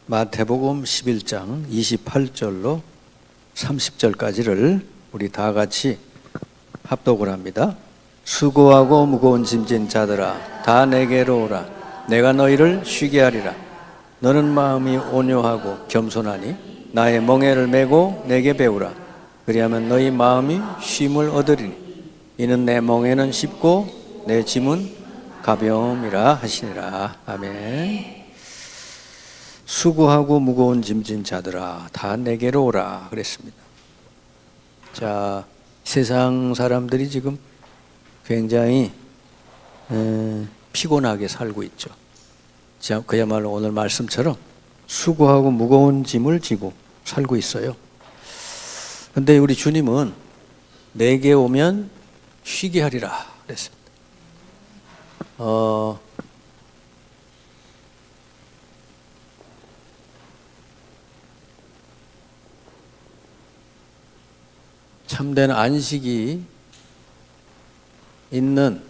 마태복음 11장 28절로 30절까지를 우리 다 같이 합독을 합니다. 수고하고 무거운 짐진 자들아 다 내게로 오라. 내가 너희를 쉬게 하리라. 너는 마음이 온유하고 겸손하니 나의 멍에를 메고 내게 배우라. 그리하면 너희 마음이 쉼을 얻으리니 이는 내 멍에는 쉽고 내 짐은 가벼움이라 하시니라. 아멘. 수고하고 무거운 짐진 자들아 다 내게로 오라 그랬습니다. 자, 세상 사람들이 지금 굉장히 피곤하게 살고 있죠. 자, 그야말로 오늘 말씀처럼 수고하고 무거운 짐을 지고 살고 있어요. 그런데 우리 주님은 내게 오면 쉬게 하리라 그랬습니다. 참된 안식이 있는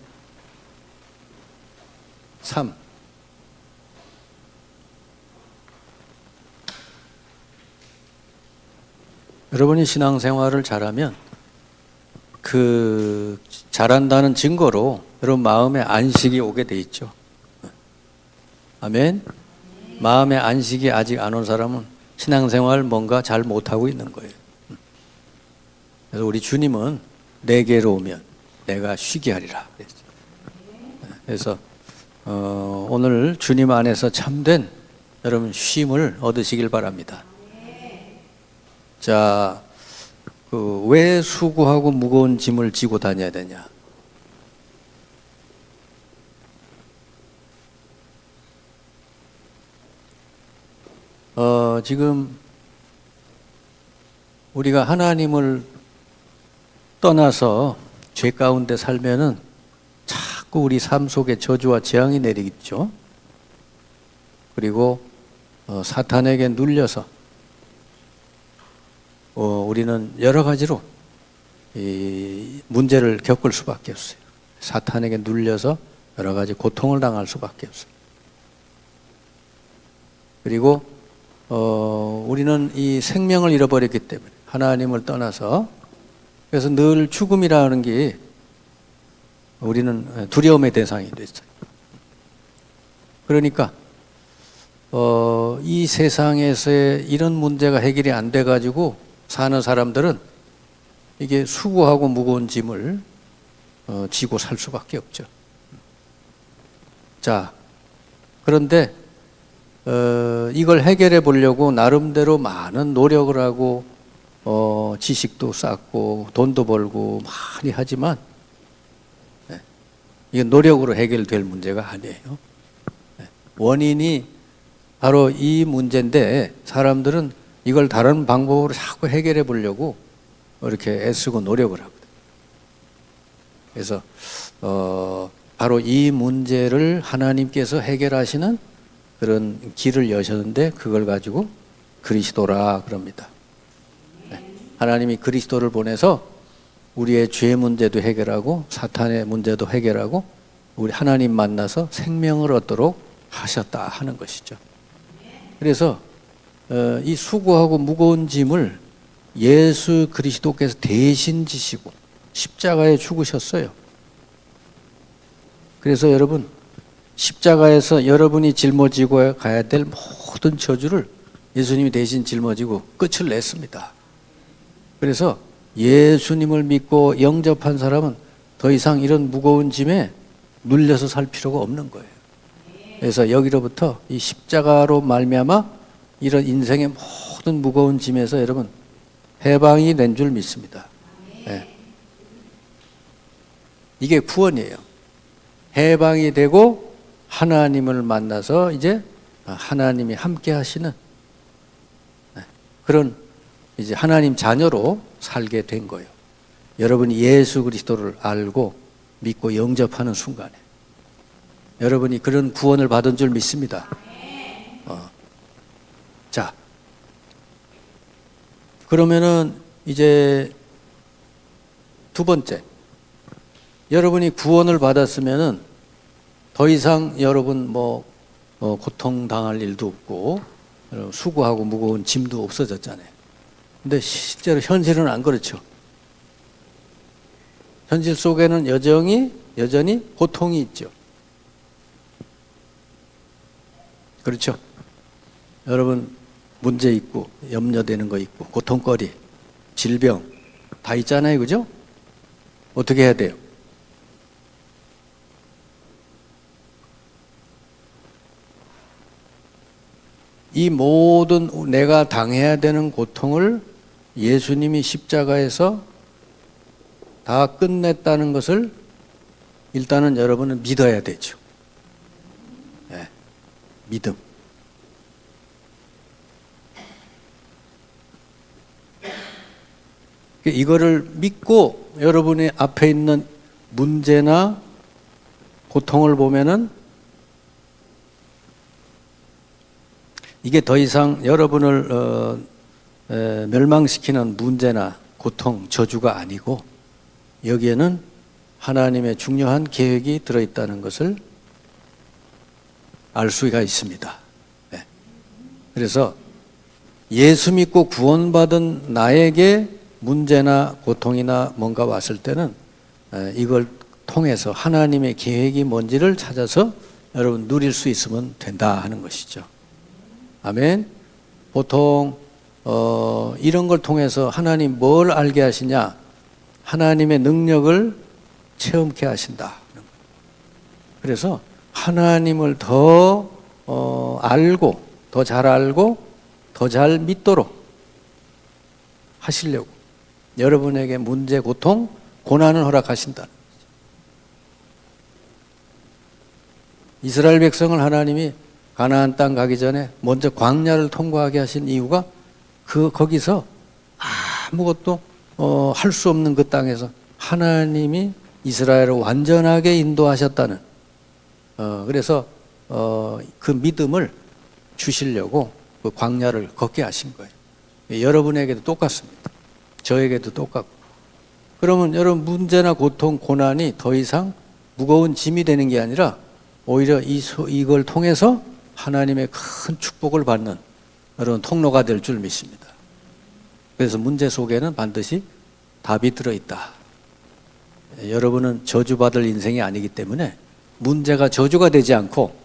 삶, 여러분이 신앙생활을 잘하면 그 잘한다는 증거로 여러분 마음에 안식이 오게 돼 있죠. 아멘. 마음의 안식이 아직 안 온 사람은 신앙생활 뭔가 잘 못하고 있는 거예요. 그래서 우리 주님은 내게로 오면 내가 쉬게 하리라. 그래서 오늘 주님 안에서 참된 여러분 쉼을 얻으시길 바랍니다. 자, 왜 수고하고 무거운 짐을 지고 다녀야 되냐? 지금 우리가 하나님을 떠나서 죄 가운데 살면은 자꾸 우리 삶 속에 저주와 재앙이 내리겠죠. 그리고 사탄에게 눌려서 우리는 여러 가지로 이 문제를 겪을 수밖에 없어요. 사탄에게 눌려서 여러 가지 고통을 당할 수밖에 없어요. 그리고 우리는 이 생명을 잃어버렸기 때문에 하나님을 떠나서 그래서 늘 죽음이라는 게 우리는 두려움의 대상이 됐어요. 그러니까 이 세상에서의 이런 문제가 해결이 안 돼가지고 사는 사람들은 이게 수고하고 무거운 짐을 지고 살 수밖에 없죠. 자, 그런데 이걸 해결해 보려고 나름대로 많은 노력을 하고 지식도 쌓고 돈도 벌고 많이 하지만 이게 노력으로 해결될 문제가 아니에요. 원인이 바로 이 문제인데 사람들은 이걸 다른 방법으로 자꾸 해결해 보려고 이렇게 애쓰고 노력을 하거든요. 그래서 바로 이 문제를 하나님께서 해결하시는 그런 길을 여셨는데 그걸 가지고 그리스도라 그럽니다. 하나님이 그리스도를 보내서 우리의 죄 문제도 해결하고 사탄의 문제도 해결하고 우리 하나님 만나서 생명을 얻도록 하셨다 하는 것이죠. 그래서 이 수고하고 무거운 짐을 예수 그리스도께서 대신 지시고 십자가에 죽으셨어요. 그래서 여러분 십자가에서 여러분이 짊어지고 가야 될 모든 저주를 예수님이 대신 짊어지고 끝을 냈습니다. 그래서 예수님을 믿고 영접한 사람은 더 이상 이런 무거운 짐에 눌려서 살 필요가 없는 거예요. 그래서 여기로부터 이 십자가로 말미암아 이런 인생의 모든 무거운 짐에서 여러분 해방이 된 줄 믿습니다. 네. 이게 구원이에요. 해방이 되고 하나님을 만나서 이제 하나님이 함께 하시는 그런 이제 하나님 자녀로 살게 된 거예요. 여러분이 예수 그리스도를 알고 믿고 영접하는 순간에 여러분이 그런 구원을 받은 줄 믿습니다. 자, 그러면은 이제 두 번째, 여러분이 구원을 받았으면은 더 이상 여러분 고통 당할 일도 없고 수고하고 무거운 짐도 없어졌잖아요. 근데 실제로 현실은 안 그렇죠. 현실 속에는 여전히 고통이 있죠. 그렇죠. 여러분 문제 있고 염려되는 거 있고 고통거리, 질병 다 있잖아요. 그죠? 어떻게 해야 돼요? 이 모든 내가 당해야 되는 고통을 예수님이 십자가에서 다 끝냈다는 것을 일단은 여러분은 믿어야 되죠. 네, 믿음. 이거를 믿고 여러분의 앞에 있는 문제나 고통을 보면은 이게 더 이상 여러분을 멸망시키는 문제나 고통, 저주가 아니고 여기에는 하나님의 중요한 계획이 들어있다는 것을 알 수가 있습니다. 네. 그래서 예수 믿고 구원받은 나에게 문제나 고통이나 뭔가 왔을 때는 이걸 통해서 하나님의 계획이 뭔지를 찾아서 여러분 누릴 수 있으면 된다 하는 것이죠. 아멘. 보통 이런 걸 통해서 하나님 뭘 알게 하시냐? 하나님의 능력을 체험케 하신다. 그래서 하나님을 더 알고, 더 잘 알고, 더 잘 믿도록 하시려고 여러분에게 문제, 고통, 고난을 허락하신다. 이스라엘 백성을 하나님이 가나안 땅 가기 전에 먼저 광야를 통과하게 하신 이유가 거기서 아무것도 할 수 없는 그 땅에서 하나님이 이스라엘을 완전하게 인도하셨다는 그래서 그 믿음을 주시려고 그 광야를 걷게 하신 거예요. 여러분에게도 똑같습니다. 저에게도 똑같고. 그러면 여러분 문제나 고통, 고난이 더 이상 무거운 짐이 되는 게 아니라 오히려 이걸 통해서 하나님의 큰 축복을 받는 여러분 통로가 될 줄 믿습니다. 그래서 문제 속에는 반드시 답이 들어있다. 여러분은 저주받을 인생이 아니기 때문에 문제가 저주가 되지 않고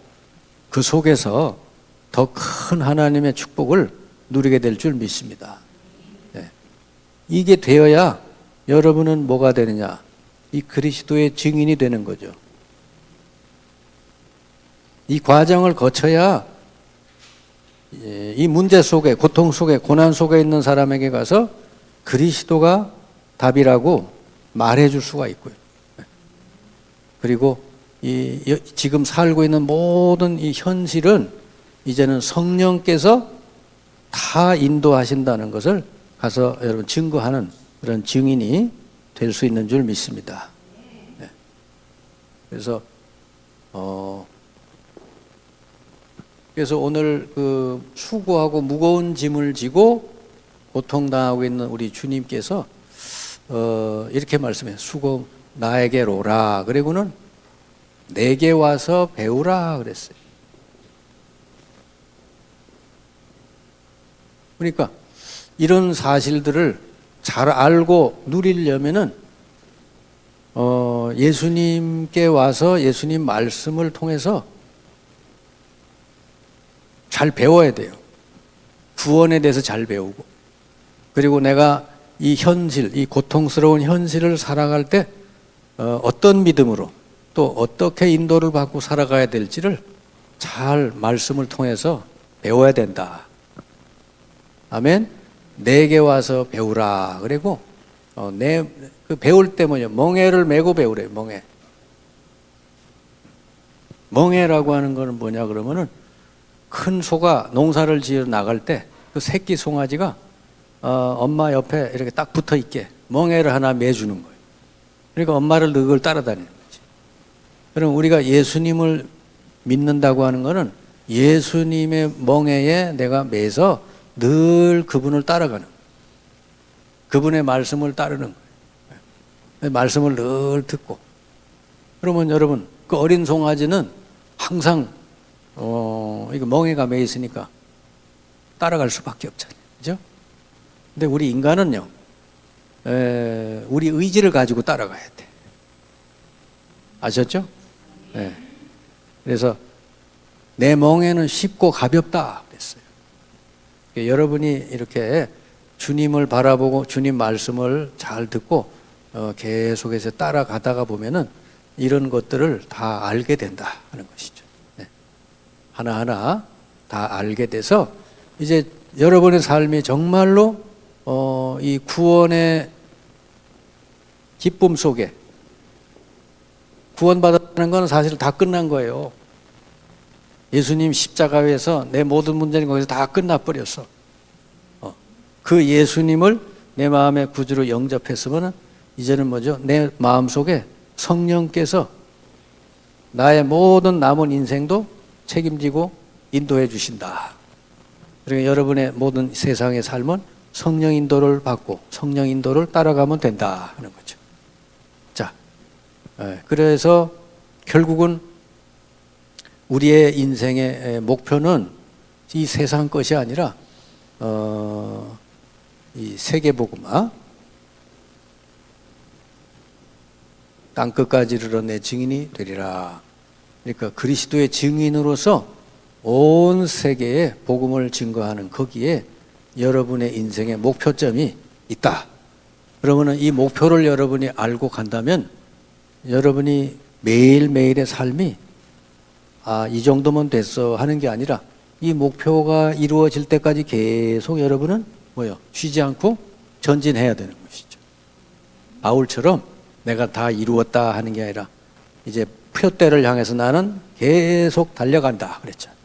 그 속에서 더 큰 하나님의 축복을 누리게 될 줄 믿습니다. 네. 이게 되어야 여러분은 뭐가 되느냐? 이 그리스도의 증인이 되는 거죠. 이 과정을 거쳐야 이 문제 속에, 고통 속에, 고난 속에 있는 사람에게 가서 그리스도가 답이라고 말해줄 수가 있고요. 그리고 지금 살고 있는 모든 이 현실은 이제는 성령께서 다 인도하신다는 것을 가서 여러분 증거하는 그런 증인이 될 수 있는 줄 믿습니다. 네. 그래서 오늘 그 수고하고 무거운 짐을 지고 고통당하고 있는 우리 주님께서 이렇게 말씀해요. 수고 나에게로라. 그리고는 내게 와서 배우라 그랬어요. 그러니까 이런 사실들을 잘 알고 누리려면은 예수님께 와서 예수님 말씀을 통해서 잘 배워야 돼요. 구원에 대해서 잘 배우고, 그리고 내가 이 현실, 이 고통스러운 현실을 살아갈 때 어떤 믿음으로 또 어떻게 인도를 받고 살아가야 될지를 잘 말씀을 통해서 배워야 된다. 아멘. 내게 와서 배우라. 그리고 그 배울 때 뭐냐? 멍에를 메고 배우래요. 멍에라고 하는 거는 뭐냐 그러면은 큰 소가 농사를 지어 나갈 때 그 새끼 송아지가 엄마 옆에 이렇게 딱 붙어 있게 멍에를 하나 매주는 거예요. 그러니까 엄마를 그걸 따라다니는 거지. 그럼 우리가 예수님을 믿는다고 하는 거는 예수님의 멍에에 내가 매서 늘 그분을 따라가는 거예요. 그분의 말씀을 따르는 거예요. 말씀을 늘 듣고. 그러면 여러분 그 어린 송아지는 항상 이거 멍에가 매 있으니까 따라갈 수밖에 없잖아요. 그죠? 근데 우리 인간은요, 우리 의지를 가지고 따라가야 돼. 아셨죠? 네. 그래서 내 멍에는 쉽고 가볍다 그랬어요. 여러분이 이렇게 주님을 바라보고 주님 말씀을 잘 듣고 계속해서 따라가다가 보면은 이런 것들을 다 알게 된다 하는 것이죠. 네. 하나하나 다 알게 돼서 이제 여러분의 삶이 정말로 이 구원의 기쁨 속에, 구원받았다는 건 사실 다 끝난 거예요. 예수님 십자가에서 내 모든 문제는 거기서 다 끝나버렸어. 그 예수님을 내 마음의 구주로 영접했으면 이제는 뭐죠? 내 마음속에 성령께서 나의 모든 남은 인생도 책임지고 인도해 주신다. 그러니까 여러분의 모든 세상의 삶은 성령 인도를 받고 성령 인도를 따라가면 된다 하는 거죠. 자, 그래서 결국은 우리의 인생의 목표는 이 세상 것이 아니라 이 세계복음화, 땅끝까지 이르러 내 증인이 되리라. 그러니까 그리스도의 증인으로서 온 세계에 복음을 증거하는 거기에 여러분의 인생의 목표점이 있다. 그러면 이 목표를 여러분이 알고 간다면 여러분이 매일매일의 삶이 이 정도면 됐어 하는 게 아니라 이 목표가 이루어질 때까지 계속 여러분은 쉬지 않고 전진해야 되는 것이죠. 바울처럼 내가 다 이루었다 하는 게 아니라 이제 표대를 향해서 나는 계속 달려간다 그랬잖아요.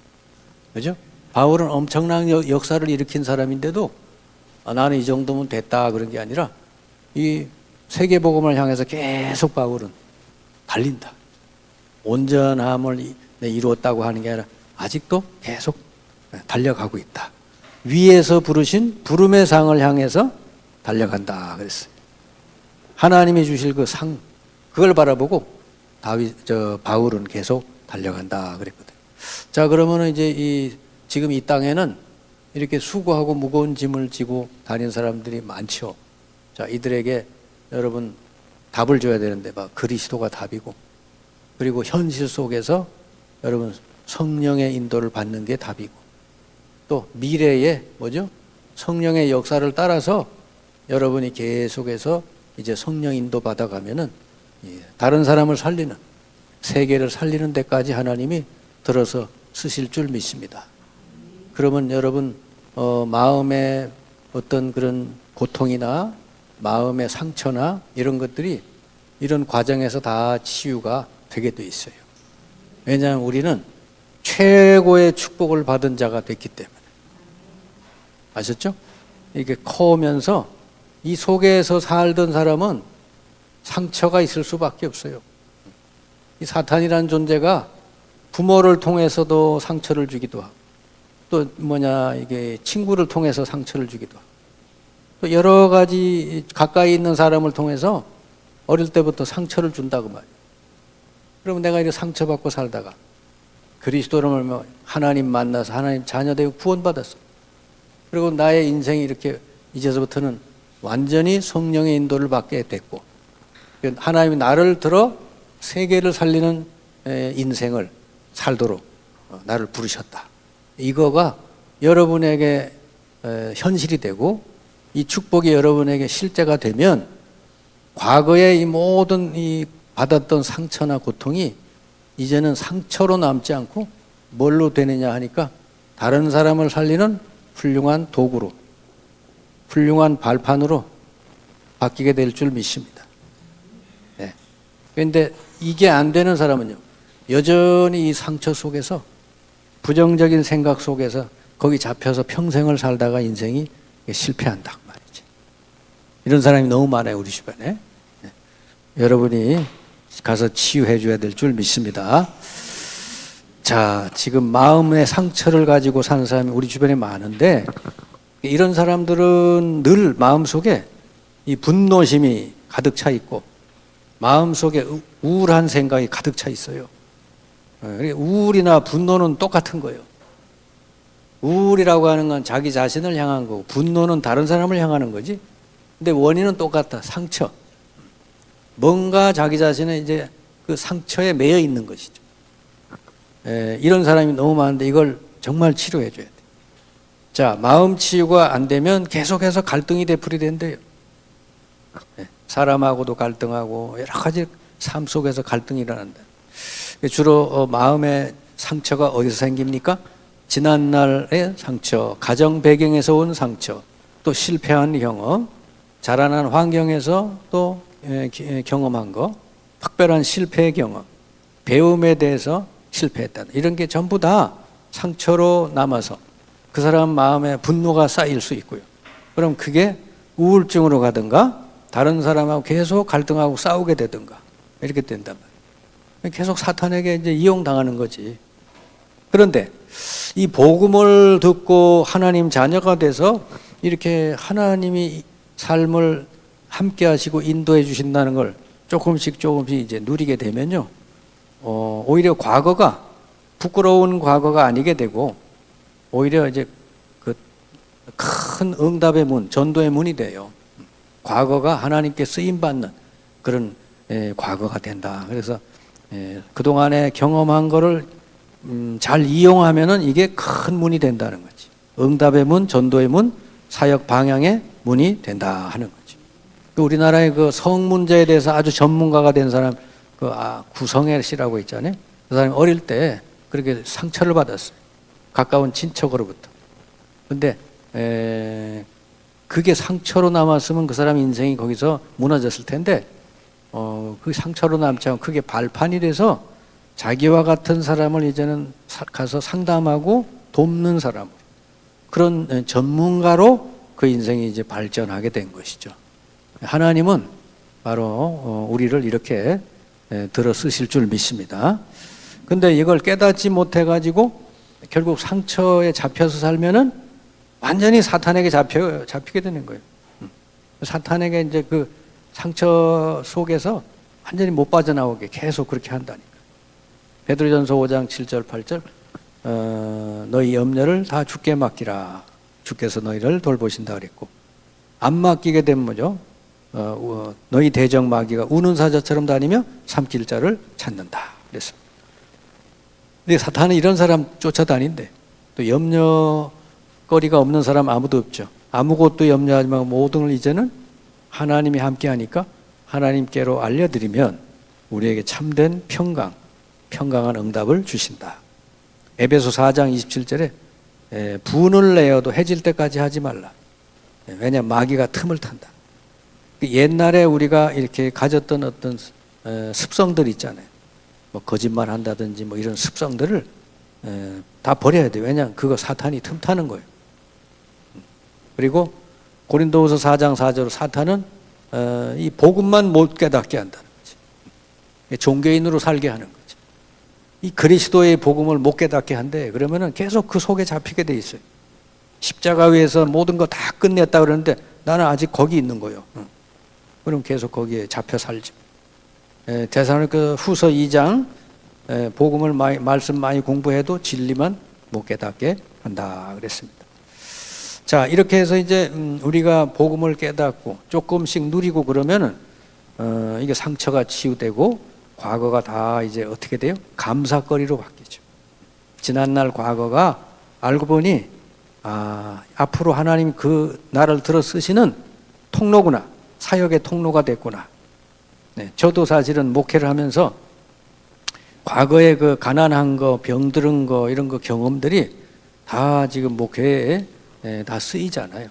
그죠? 바울은 엄청난 역사를 일으킨 사람인데도 나는 이 정도면 됐다 그런 게 아니라 이 세계복음을 향해서 계속 바울은 달린다. 온전함을 이루었다고 하는 게 아니라 아직도 계속 달려가고 있다. 위에서 부르신 부름의 상을 향해서 달려간다 그랬어요. 하나님이 주실 그 상, 그걸 바라보고 바울은 계속 달려간다 그랬거든요. 자, 그러면 이제 지금 이 땅에는 이렇게 수고하고 무거운 짐을 지고 다니는 사람들이 많죠. 자, 이들에게 여러분 답을 줘야 되는데 그리스도가 답이고, 그리고 현실 속에서 여러분 성령의 인도를 받는 게 답이고, 또 미래에 성령의 역사를 따라서 여러분이 계속해서 이제 성령 인도 받아가면은 다른 사람을 살리는, 세계를 살리는 데까지 하나님이 들어서 쓰실 줄 믿습니다. 그러면 여러분 마음의 어떤 그런 고통이나 마음의 상처나 이런 것들이 이런 과정에서 다 치유가 되게 돼 있어요. 왜냐하면 우리는 최고의 축복을 받은 자가 됐기 때문에. 아셨죠? 이게 커오면서 이 속에서 살던 사람은 상처가 있을 수밖에 없어요. 이 사탄이라는 존재가 부모를 통해서도 상처를 주기도 하고, 또 이게 친구를 통해서 상처를 주기도 하고, 또 여러 가지 가까이 있는 사람을 통해서 어릴 때부터 상처를 준다고 말이에요. 그러면 내가 이렇게 상처받고 살다가 그리스도를 하나님 만나서 하나님 자녀되고 구원받았어. 그리고 나의 인생이 이렇게 이제서부터는 완전히 성령의 인도를 받게 됐고, 하나님이 나를 들어 세계를 살리는 인생을 살도록 나를 부르셨다. 이거가 여러분에게 현실이 되고 이 축복이 여러분에게 실제가 되면 과거의 이 모든 이 받았던 상처나 고통이 이제는 상처로 남지 않고 뭘로 되느냐 하니까 다른 사람을 살리는 훌륭한 도구로, 훌륭한 발판으로 바뀌게 될 줄 믿습니다. 네. 그런데 이게 안 되는 사람은요, 여전히 이 상처 속에서 부정적인 생각 속에서 거기 잡혀서 평생을 살다가 인생이 실패한다 말이지. 이런 사람이 너무 많아요, 우리 주변에. 네. 여러분이 가서 치유해 줘야 될 줄 믿습니다. 자, 지금 마음의 상처를 가지고 사는 사람이 우리 주변에 많은데, 이런 사람들은 늘 마음속에 이 분노심이 가득 차 있고 마음속에 우울한 생각이 가득 차 있어요. 우울이나 분노는 똑같은 거예요. 우울이라고 하는 건 자기 자신을 향한 거고, 분노는 다른 사람을 향하는 거지. 근데 원인은 똑같다. 상처. 뭔가 자기 자신의 이제 그 상처에 매여 있는 것이죠. 이런 사람이 너무 많은데 이걸 정말 치료해 줘야 돼. 자, 마음 치유가 안 되면 계속해서 갈등이 되풀이 된대요. 사람하고도 갈등하고 여러 가지 삶 속에서 갈등이 일어난다. 주로 마음의 상처가 어디서 생깁니까? 지난날의 상처, 가정 배경에서 온 상처, 또 실패한 경험, 자라난 환경에서 또 경험한 거, 특별한 실패의 경험, 배움에 대해서 실패했다. 이런 게 전부 다 상처로 남아서 그 사람 마음에 분노가 쌓일 수 있고요. 그럼 그게 우울증으로 가든가 다른 사람하고 계속 갈등하고 싸우게 되든가 이렇게 된단 말이에요. 계속 사탄에게 이제 이용당하는 거지. 그런데 이 복음을 듣고 하나님 자녀가 돼서 이렇게 하나님이 삶을 함께 하시고 인도해 주신다는 걸 조금씩 이제 누리게 되면요. 오히려 과거가 부끄러운 과거가 아니게 되고 오히려 이제 그 큰 응답의 문, 전도의 문이 돼요. 과거가 하나님께 쓰임 받는 그런 과거가 된다. 그래서 그동안에 경험한 거를 잘 이용하면은 이게 큰 문이 된다는 거지. 응답의 문, 전도의 문, 사역 방향의 문이 된다 하는 거지. 우리나라의 그 성 문제에 대해서 아주 전문가가 된 사람, 구성애 씨라고 있잖아요. 그 사람이 어릴 때 그렇게 상처를 받았어요. 가까운 친척으로부터. 근데 그게 상처로 남았으면 그 사람 인생이 거기서 무너졌을 텐데 그 상처로 남지 않고 그게 발판이 돼서 자기와 같은 사람을 이제는 가서 상담하고 돕는 사람, 그런 전문가로 그 인생이 이제 발전하게 된 것이죠. 하나님은 바로 우리를 이렇게 들어 쓰실 줄 믿습니다. 근데 이걸 깨닫지 못해 가지고 결국 상처에 잡혀서 살면은 완전히 사탄에게 잡히게 되는 거예요. 사탄에게 이제 그 상처 속에서 완전히 못 빠져나오게 계속 그렇게 한다니까. 베드로전서 5장 7절 8절 너희 염려를 다 주께 맡기라. 주께서 너희를 돌보신다 그랬고, 안 맡기게 되면 뭐죠? 너희 대적 마귀가 우는 사자처럼 다니며 삼킬 자를 찾는다 그랬습니다. 근데 사탄은 이런 사람 쫓아다닌대. 또 염려거리가 없는 사람 아무도 없죠. 아무것도 염려하지 말고 모든 걸 이제는 하나님이 함께 하니까 하나님께로 알려드리면 우리에게 참된 평강한 응답을 주신다. 에베소 4장 27절에 분을 내어도 해질 때까지 하지 말라. 왜냐하면 마귀가 틈을 탄다. 옛날에 우리가 이렇게 가졌던 어떤 습성들 있잖아요. 뭐 거짓말 한다든지 뭐 이런 습성들을 다 버려야 돼요. 왜냐하면 그거 사탄이 틈타는 거예요. 그리고 고린도후서 4장 4절 사탄은 이 복음만 못 깨닫게 한다는 거지. 종교인으로 살게 하는 거지. 이 그리스도의 복음을 못 깨닫게 한대. 그러면은 계속 그 속에 잡히게 돼 있어요. 십자가 위에서 모든 거 다 끝냈다 그러는데 나는 아직 거기 있는 거예요. 그럼 계속 거기에 잡혀 살죠. 데살로니가 후서 2장 복음을 말씀 많이 공부해도 진리만 못 깨닫게 한다 그랬습니다. 자, 이렇게 해서 이제 우리가 복음을 깨닫고 조금씩 누리고 그러면은 이게 상처가 치유되고 과거가 다 이제 어떻게 돼요? 감사거리로 바뀌죠. 지난날 과거가 알고 보니 앞으로 하나님 그 나를 들어 쓰시는 통로구나. 사역의 통로가 됐구나. 네, 저도 사실은 목회를 하면서 과거에 그 가난한 거, 병들은 거 이런 거 경험들이 다 지금 목회에 다 쓰이잖아요.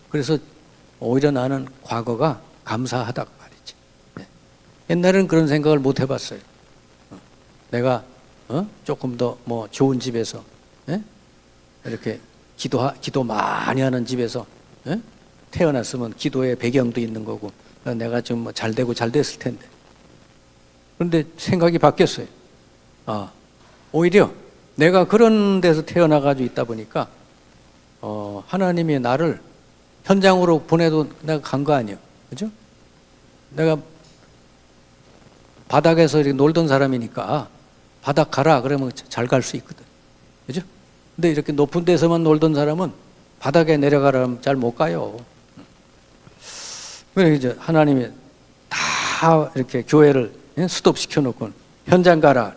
그래서 오히려 나는 과거가 감사하다고 말이지. 네. 옛날에는 그런 생각을 못 해봤어요. 내가 조금 더 뭐 좋은 집에서 이렇게 기도 많이 하는 집에서 태어났으면 기도의 배경도 있는 거고 내가 좀 뭐 잘 되고 잘 됐을 텐데. 그런데 생각이 바뀌었어요. 오히려 내가 그런 데서 태어나가지고 있다 보니까 하나님이 나를 현장으로 보내도 내가 간 거 아니에요. 그죠? 내가 바닥에서 이렇게 놀던 사람이니까 바닥 가라 그러면 잘 갈 수 있거든. 그죠? 근데 이렇게 높은 데서만 놀던 사람은 바닥에 내려가라면 잘 못 가요. 그래서 이제 하나님이 다 이렇게 교회를 스톱시켜 놓고 현장 가라.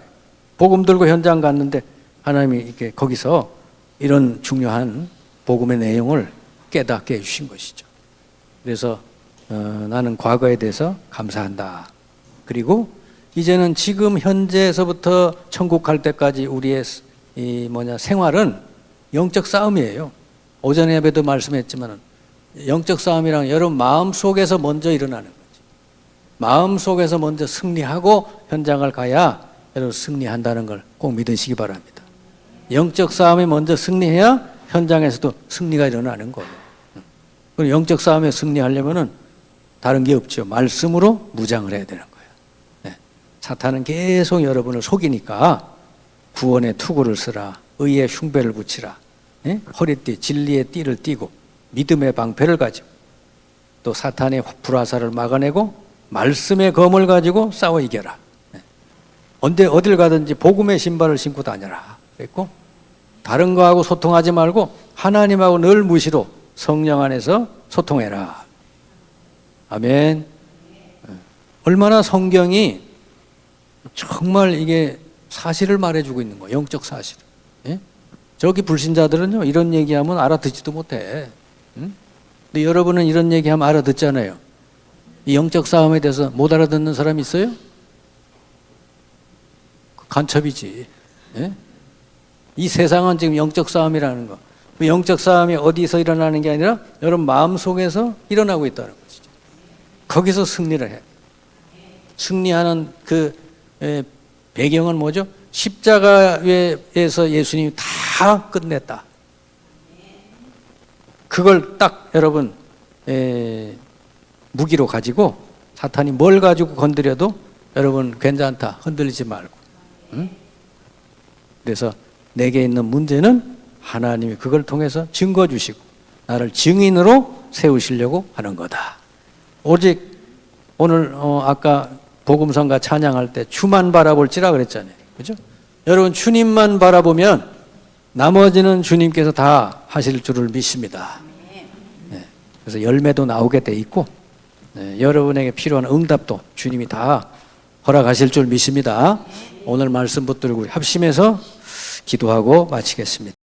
복음 들고 현장 갔는데 하나님이 이렇게 거기서 이런 중요한 복음의 내용을 깨닫게 해주신 것이죠. 그래서 나는 과거에 대해서 감사한다. 그리고 이제는 지금 현재에서부터 천국 갈 때까지 우리의 생활은 영적 싸움이에요. 오전 예배도 말씀했지만 영적 싸움이란 여러분 마음 속에서 먼저 일어나는 거지. 마음 속에서 먼저 승리하고 현장을 가야 여러분 승리한다는 걸 꼭 믿으시기 바랍니다. 영적 싸움에 먼저 승리해야 현장에서도 승리가 일어나는 거예요. 그럼 영적 싸움에 승리하려면은 다른 게 없죠. 말씀으로 무장을 해야 되는 거예요. 네. 사탄은 계속 여러분을 속이니까 구원의 투구를 쓰라, 의의 흉배를 붙이라, 네? 허리띠, 진리의 띠를 띠고 믿음의 방패를 가지고 또 사탄의 불화살을 막아내고 말씀의 검을 가지고 싸워 이겨라. 네. 언제 어딜 가든지 복음의 신발을 신고 다녀라. 그랬고 다른 거하고 소통하지 말고 하나님하고 늘 무시로 성령 안에서 소통해라. 아멘. 얼마나 성경이 정말 이게 사실을 말해주고 있는 거예요. 영적 사실. 예? 저기 불신자들은요 이런 얘기하면 알아듣지도 못해. 응? 근데 여러분은 이런 얘기하면 알아듣잖아요. 이 영적 싸움에 대해서 못 알아듣는 사람 있어요? 간첩이지. 예? 이 세상은 지금 영적 싸움이라는 거. 그 영적 싸움이 어디서 일어나는 게 아니라 여러분 마음속에서 일어나고 있다는 것이죠. 거기서 승리를 해. 승리하는 그 배경은 뭐죠? 십자가에서 예수님이 다 끝냈다. 그걸 딱 여러분 무기로 가지고 사탄이 뭘 가지고 건드려도 여러분 괜찮다. 흔들리지 말고. 응? 그래서 내게 있는 문제는 하나님이 그걸 통해서 증거 주시고 나를 증인으로 세우시려고 하는 거다. 오직 오늘 아까 복음성가 찬양할 때 주만 바라볼지라 그랬잖아요. 그죠? 여러분 주님만 바라보면 나머지는 주님께서 다 하실 줄을 믿습니다. 네. 그래서 열매도 나오게 돼 있고 네. 여러분에게 필요한 응답도 주님이 다 허락하실 줄 믿습니다. 오늘 말씀 붙들고 합심해서 기도하고 마치겠습니다.